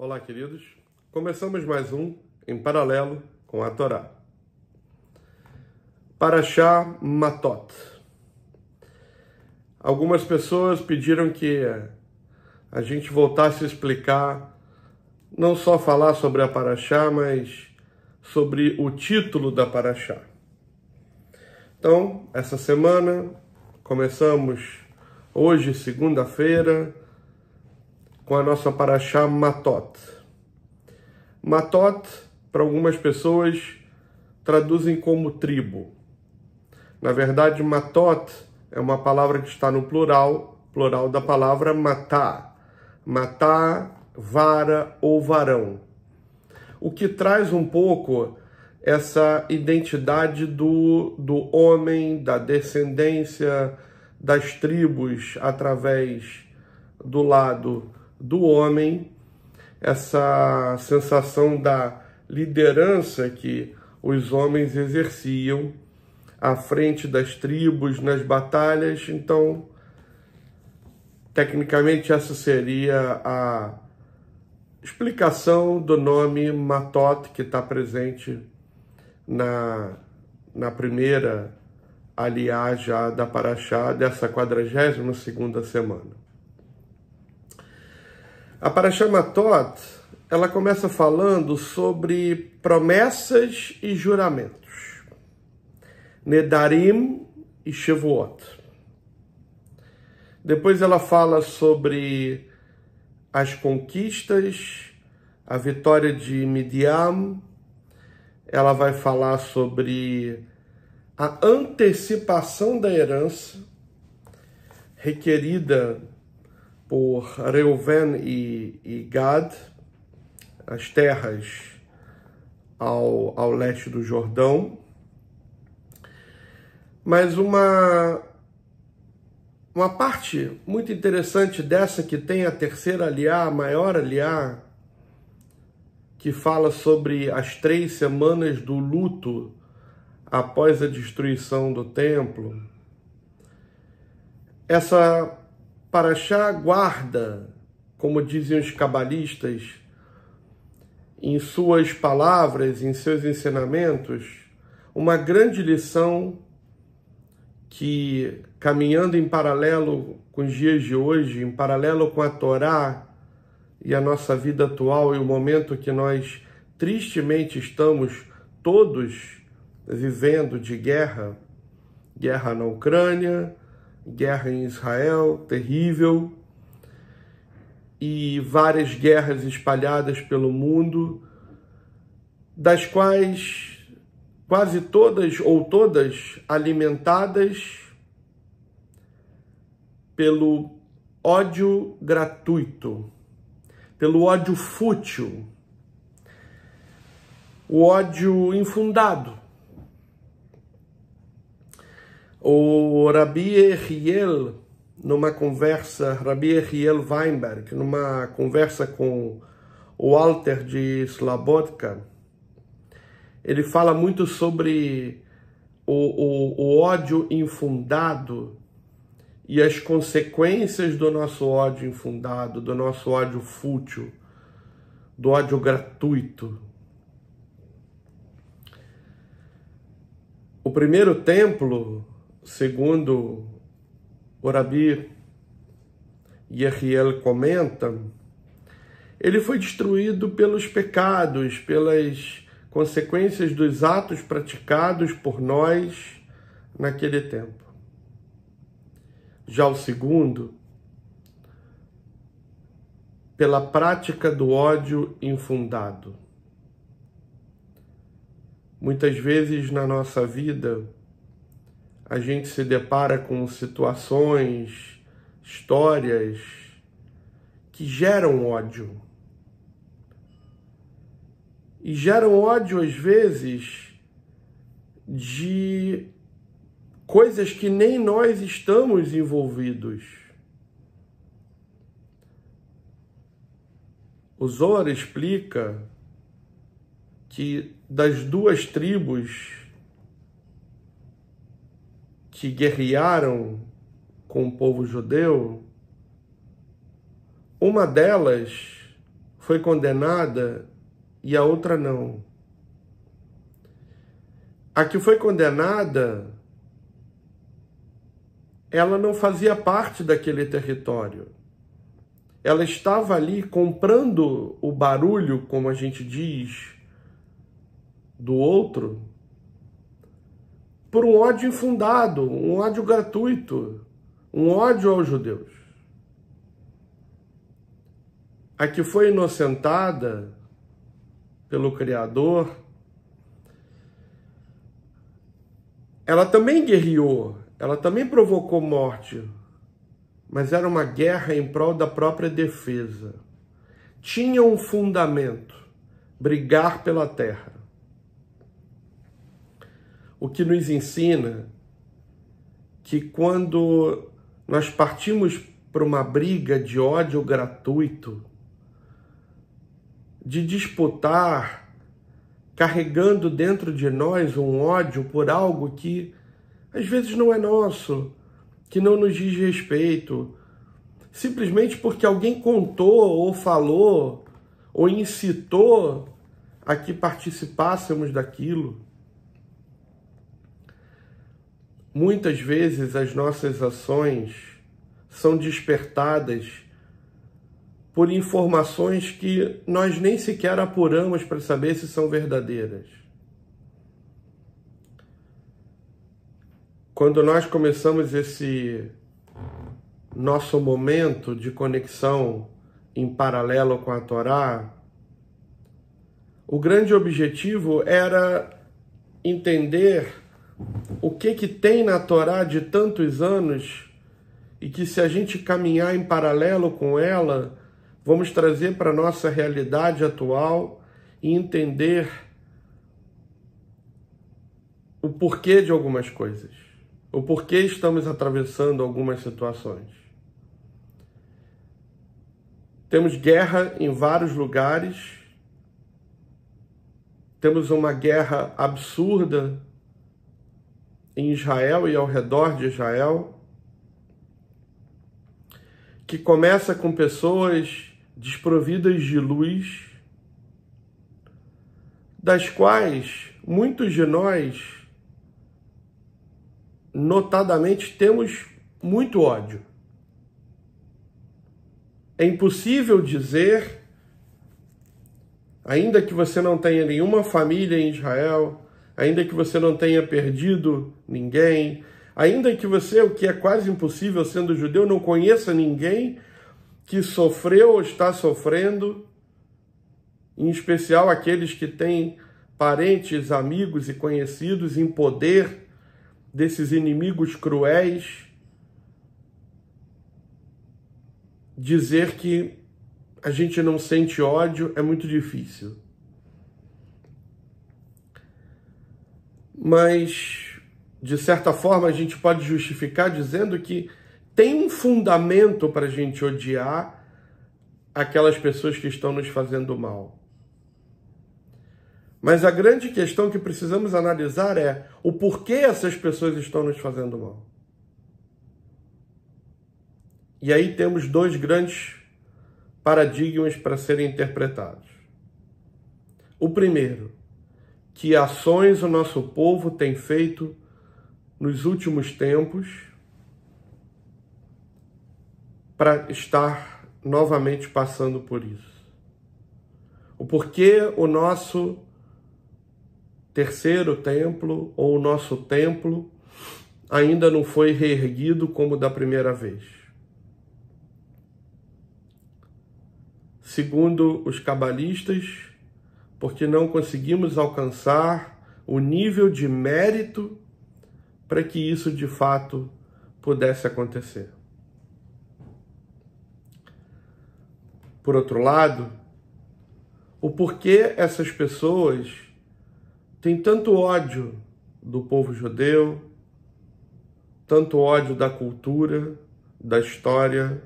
Olá, queridos. Começamos mais um em paralelo com a Torá. Parashá Matot. Algumas pessoas pediram que a gente voltasse a explicar, não só falar sobre a Parashá, mas sobre o título da Parashá. Então, essa semana, começamos hoje, segunda-feira, com a nossa Parashá Matot. Matot, para algumas pessoas, traduzem como tribo. Na verdade, Matot é uma palavra que está no plural da palavra matá. Matá, vara ou varão. O que traz um pouco essa identidade do homem, da descendência das tribos através do lado do homem, essa sensação da liderança que os homens exerciam à frente das tribos nas batalhas. Então, tecnicamente, essa seria a explicação do nome Matot, que está presente na primeira aliá já da Parashá dessa 42ª semana. A Parashá Matot, ela começa falando sobre promessas e juramentos. Nedarim e Shavuot. Depois ela fala sobre as conquistas, a vitória de Midian. Ela vai falar sobre a antecipação da herança requerida por Reuven e Gad, as terras ao leste do Jordão. Mas uma parte muito interessante dessa, que tem a terceira aliá, a maior aliá, que fala sobre as 3 semanas do luto após a destruição do templo. Essa Parashá guarda, como dizem os cabalistas, em suas palavras, em seus ensinamentos, uma grande lição que, caminhando em paralelo com os dias de hoje, em paralelo com a Torá e a nossa vida atual e o momento que nós tristemente estamos todos vivendo de guerra na Ucrânia, guerra em Israel, terrível, e várias guerras espalhadas pelo mundo, das quais quase todas ou todas alimentadas pelo ódio gratuito, pelo ódio fútil, o ódio infundado. O Rabbi Yehiel, Rabbi Yehiel Weinberg, numa conversa com o Alter de Slabodka, ele fala muito sobre o ódio infundado e as consequências do nosso ódio infundado, do nosso ódio fútil, do ódio gratuito. O primeiro templo, segundo o Rabbi Yehiel comenta, ele foi destruído pelos pecados, pelas consequências dos atos praticados por nós naquele tempo. Já o segundo, pela prática do ódio infundado. Muitas vezes na nossa vida, a gente se depara com situações, histórias que geram ódio. E geram ódio, às vezes, de coisas que nem nós estamos envolvidos. O Zohar explica que das 2 tribos que guerrearam com o povo judeu, uma delas foi condenada e a outra não. A que foi condenada, ela não fazia parte daquele território. Ela estava ali comprando o barulho, como a gente diz, do outro, por um ódio infundado, um ódio gratuito, um ódio aos judeus. A que foi inocentada pelo Criador, ela também guerreou, ela também provocou morte, mas era uma guerra em prol da própria defesa. Tinha um fundamento, brigar pela terra. O que nos ensina que quando nós partimos para uma briga de ódio gratuito, de disputar, carregando dentro de nós um ódio por algo que às vezes não é nosso, que não nos diz respeito, simplesmente porque alguém contou ou falou ou incitou a que participássemos daquilo. Muitas vezes as nossas ações são despertadas por informações que nós nem sequer apuramos para saber se são verdadeiras. Quando nós começamos esse nosso momento de conexão em paralelo com a Torá, o grande objetivo era entender o que tem na Torá de tantos anos e que, se a gente caminhar em paralelo com ela, vamos trazer para a nossa realidade atual e entender o porquê de algumas coisas, o porquê estamos atravessando algumas situações. Temos guerra em vários lugares, temos uma guerra absurda em Israel e ao redor de Israel, que começa com pessoas desprovidas de luz, das quais muitos de nós, notadamente, temos muito ódio. É impossível dizer, ainda que você não tenha nenhuma família em Israel, ainda que você não tenha perdido ninguém, ainda que você, o que é quase impossível sendo judeu, não conheça ninguém que sofreu ou está sofrendo, em especial aqueles que têm parentes, amigos e conhecidos em poder desses inimigos cruéis, dizer que a gente não sente ódio é muito difícil. Mas, de certa forma, a gente pode justificar dizendo que tem um fundamento para a gente odiar aquelas pessoas que estão nos fazendo mal. Mas a grande questão que precisamos analisar é o porquê essas pessoas estão nos fazendo mal. E aí temos dois grandes paradigmas para serem interpretados. O primeiro, que ações o nosso povo tem feito nos últimos tempos para estar novamente passando por isso. O porquê o nosso terceiro templo ou o nosso templo ainda não foi reerguido como da primeira vez. Segundo os cabalistas, porque não conseguimos alcançar o nível de mérito para que isso de fato pudesse acontecer. Por outro lado, o porquê essas pessoas têm tanto ódio do povo judeu, tanto ódio da cultura, da história,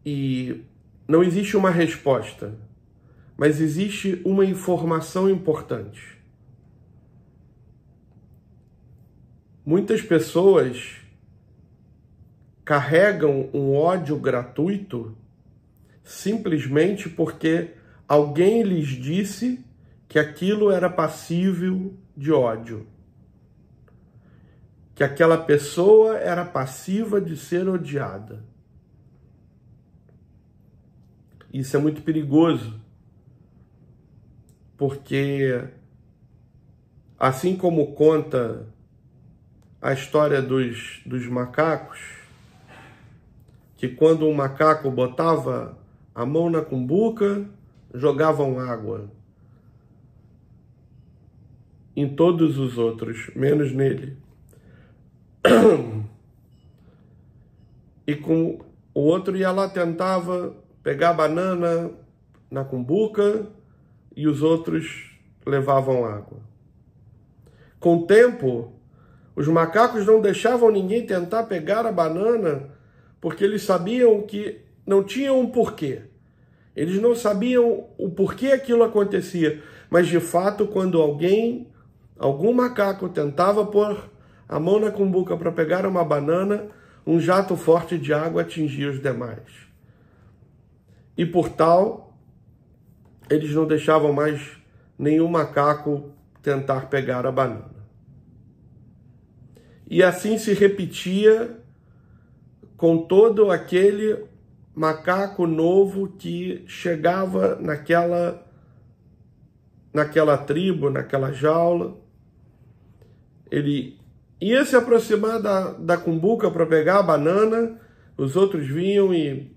e não existe uma resposta, mas existe uma informação importante. Muitas pessoas carregam um ódio gratuito simplesmente porque alguém lhes disse que aquilo era passível de ódio, que aquela pessoa era passiva de ser odiada. Isso é muito perigoso, porque assim como conta a história dos macacos, que quando um macaco botava a mão na cumbuca, jogavam água em todos os outros, menos nele. E com o outro ia lá, tentava pegar a banana na cumbuca e os outros levavam água. Com o tempo, os macacos não deixavam ninguém tentar pegar a banana porque eles sabiam que não tinham um porquê. Eles não sabiam o porquê aquilo acontecia, mas de fato, quando algum macaco tentava pôr a mão na cumbuca para pegar uma banana, um jato forte de água atingia os demais. E por tal, eles não deixavam mais nenhum macaco tentar pegar a banana. E assim se repetia com todo aquele macaco novo que chegava naquela tribo, naquela jaula. Ele ia se aproximar da cumbuca para pegar a banana, os outros vinham e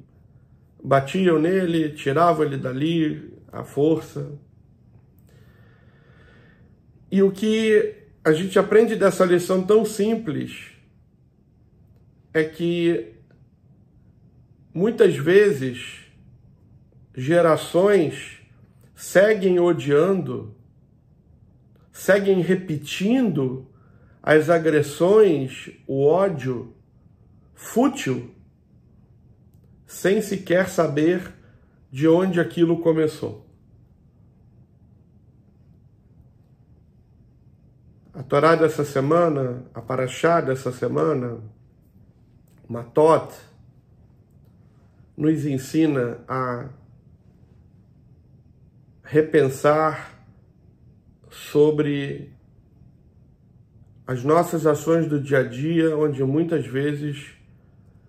batiam nele, tiravam ele dali, à força. E o que a gente aprende dessa lição tão simples é que muitas vezes gerações seguem odiando, seguem repetindo as agressões, o ódio fútil, sem sequer saber de onde aquilo começou. A Torá dessa semana, a Parashá dessa semana, Matot, nos ensina a repensar sobre as nossas ações do dia a dia, onde muitas vezes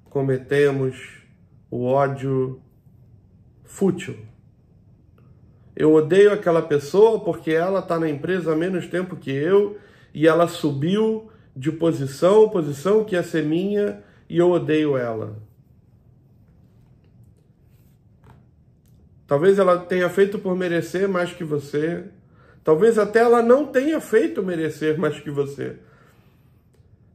cometemos o ódio fútil. Eu odeio aquela pessoa porque ela está na empresa há menos tempo que eu e ela subiu de posição que ia ser minha, e eu odeio ela. Talvez ela tenha feito por merecer mais que você. Talvez até ela não tenha feito merecer mais que você.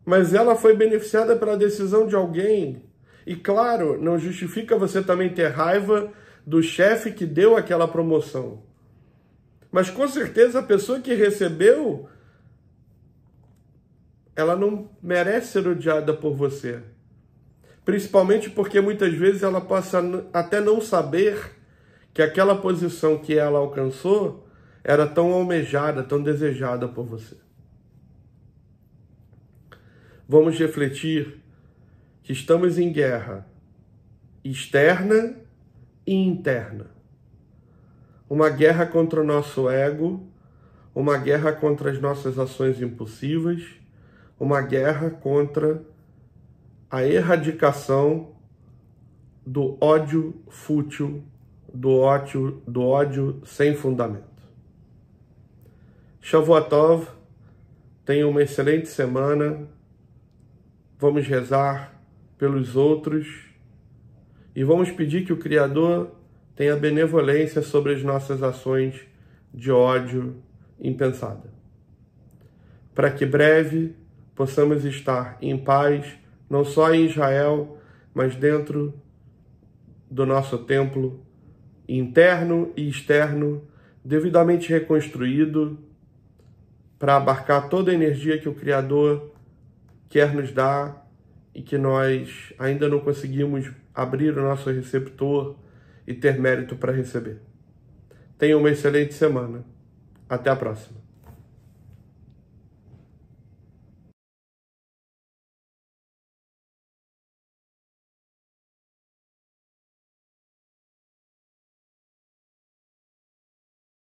Mas ela foi beneficiada pela decisão de alguém. E claro, não justifica você também ter raiva do chefe que deu aquela promoção. Mas com certeza a pessoa que recebeu, ela não merece ser odiada por você. Principalmente porque muitas vezes ela passa até não saber que aquela posição que ela alcançou era tão almejada, tão desejada por você. Vamos refletir que estamos em guerra externa e interna. Uma guerra contra o nosso ego, uma guerra contra as nossas ações impulsivas, uma guerra contra a erradicação do ódio fútil, do ódio sem fundamento. Shavua Tov, tenha uma excelente semana. Vamos rezar pelos outros e vamos pedir que o Criador tenha benevolência sobre as nossas ações de ódio impensada, para que breve possamos estar em paz, não só em Israel, mas dentro do nosso templo interno e externo, devidamente reconstruído, para abarcar toda a energia que o Criador quer nos dar e que nós ainda não conseguimos abrir o nosso receptor e ter mérito para receber. Tenha uma excelente semana. Até a próxima.